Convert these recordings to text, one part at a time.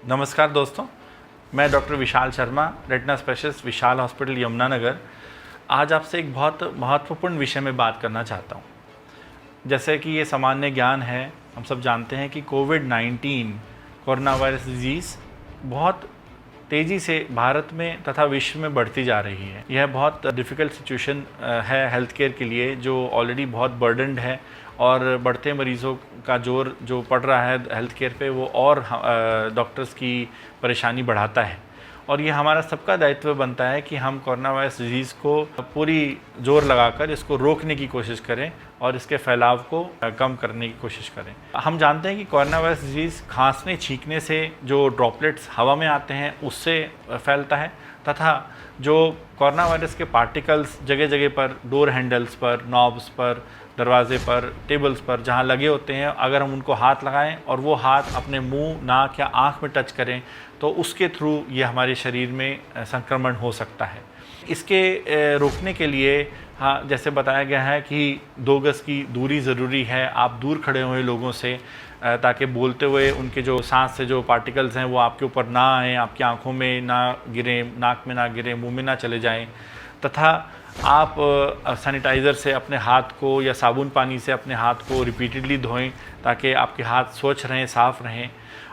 नमस्कार दोस्तों, मैं doctor Vishal Sharma, retina specialist, विशाल हॉस्पिटल, यमुनानगर। आज आपसे एक बहुत महत्वपूर्ण विषय में बात करना चाहता हूँ। जैसे कि ये सामान्य ज्ञान है, हम सब जानते हैं कि कोविड-19 कोरोना वायरस डिजीज़ बहुत तेज़ी से भारत में तथा विश्व में बढ़ती जा रही है। यह बहुत डिफ़िकल्ट सिचुएशन है हेल्थ केयर के लिए, जो ऑलरेडी बहुत बर्डनड है, और बढ़ते मरीज़ों का जोर जो पड़ रहा है हेल्थ केयर पे, वो और डॉक्टर्स की परेशानी बढ़ाता है। और ये हमारा सबका दायित्व बनता है कि हम कोरोना वायरस डिजीज़ को पूरी जोर लगाकर इसको रोकने की कोशिश करें और इसके फैलाव को कम करने की कोशिश करें। हम जानते हैं कि कोरोना वायरस डिजीज़ खांसने छींकने से जो ड्रॉपलेट्स हवा में आते हैं उससे फैलता है, तथा जो कोरोना वायरस के पार्टिकल्स जगह जगह पर, डोर हैंडल्स पर, नॉब्स पर, दरवाजे पर, टेबल्स पर जहाँ लगे होते हैं, अगर हम उनको हाथ लगाएं और वो हाथ अपने मुंह, नाक या आँख में टच करें तो उसके थ्रू ये हमारे शरीर में संक्रमण हो सकता है। इसके रोकने के लिए जैसे बताया गया है कि 2 गज की दूरी ज़रूरी है। आप दूर खड़े हुए लोगों से, ताकि बोलते हुए उनके जो सांस से जो पार्टिकल्स हैं वो आपके ऊपर ना आएँ, आपकी आँखों में ना गिरें, नाक में ना गिरें, मुंह में ना चले जाएं। तथा आप सैनिटाइज़र से अपने हाथ को या साबुन पानी से अपने हाथ को रिपीटेडली धोएं, ताकि आपके हाथ स्वच्छ रहें, साफ़ रहें।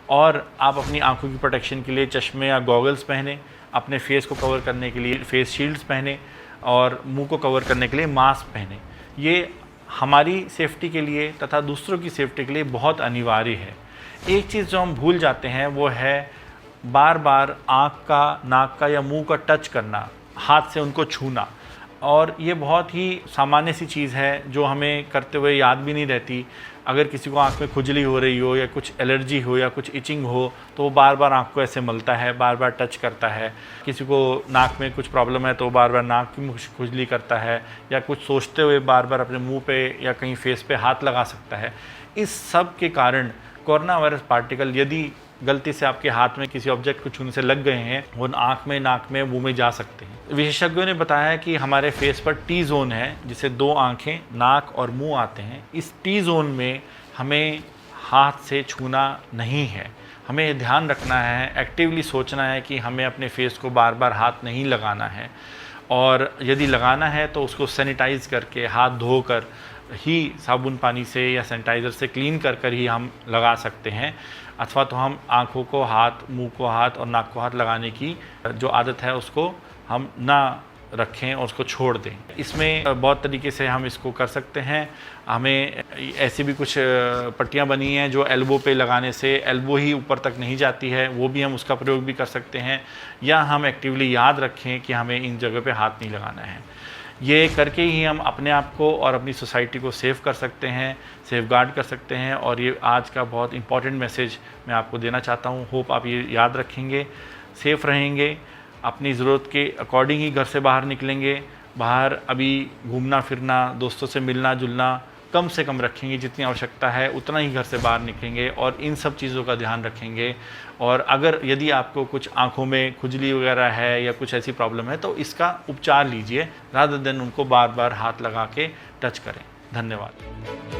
और आप अपनी आँखों की प्रोटेक्शन के लिए चश्मे या गॉगल्स पहनें, अपने फेस को कवर करने के लिए फेस शील्ड्स पहनें, और मुंह को कवर करने के लिए मास्क पहनें। ये हमारी सेफ्टी के लिए तथा दूसरों की सेफ्टी के लिए बहुत अनिवार्य है। एक चीज़ जो हम भूल जाते हैं वो है बार बार आँख का, नाक का या मुंह का टच करना, हाथ से उनको छूना। और ये बहुत ही सामान्य सी चीज़ है जो हमें करते हुए याद भी नहीं रहती। अगर किसी को आँख में खुजली हो रही हो या कुछ एलर्जी हो या कुछ इचिंग हो तो वो बार बार आँख को ऐसे मलता है, बार बार टच करता है। किसी को नाक में कुछ प्रॉब्लम है तो बार बार नाक की खुजली करता है, या कुछ सोचते हुए बार बार अपने मुंह पे या कहीं फेस पे हाथ लगा सकता है। इस सब के कारण कोरोना वायरस पार्टिकल यदि गलती से आपके हाथ में किसी ऑब्जेक्ट को छूने से लग गए हैं, वो आँख में, नाक में, मुंह में जा सकते हैं। विशेषज्ञों ने बताया है कि हमारे फेस पर टी जोन है, जिसे 2 आँखें, नाक और मुंह आते हैं। इस टी जोन में हमें हाथ से छूना नहीं है। हमें ध्यान रखना है, एक्टिवली सोचना है कि हमें अपने फेस को बार बार हाथ नहीं लगाना है, और यदि लगाना है तो उसको सैनिटाइज़ करके, हाथ धोकर ही, साबुन पानी से या सैनिटाइज़र से क्लीन कर ही हम लगा सकते हैं। अथवा तो हम आँखों को हाथ, मुंह को हाथ और नाक को हाथ लगाने की जो आदत है उसको हम ना रखें और उसको छोड़ दें। इसमें बहुत तरीके से हम इसको कर सकते हैं। हमें ऐसी भी कुछ पट्टियाँ बनी हैं जो एल्बो पे लगाने से एल्बो ही ऊपर तक नहीं जाती है, वो भी हम उसका प्रयोग भी कर सकते हैं। या हम एक्टिवली याद रखें कि हमें इन जगह पे हाथ नहीं लगाना है। ये करके ही हम अपने आप को और अपनी सोसाइटी को सेव कर सकते हैं, सेफगार्ड कर सकते हैं। और ये आज का बहुत इंपॉर्टेंट मैसेज मैं आपको देना चाहता हूँ। होप आप ये याद रखेंगे, सेफ़ रहेंगे, अपनी ज़रूरत के अकॉर्डिंग ही घर से बाहर निकलेंगे। बाहर अभी घूमना फिरना, दोस्तों से मिलना जुलना कम से कम रखेंगे, जितनी आवश्यकता है उतना ही घर से बाहर निकलेंगे और इन सब चीज़ों का ध्यान रखेंगे। और अगर यदि आपको कुछ आँखों में खुजली वगैरह है या कुछ ऐसी प्रॉब्लम है तो इसका उपचार लीजिए, रादर देन उनको बार बार हाथ लगा के टच करें। धन्यवाद।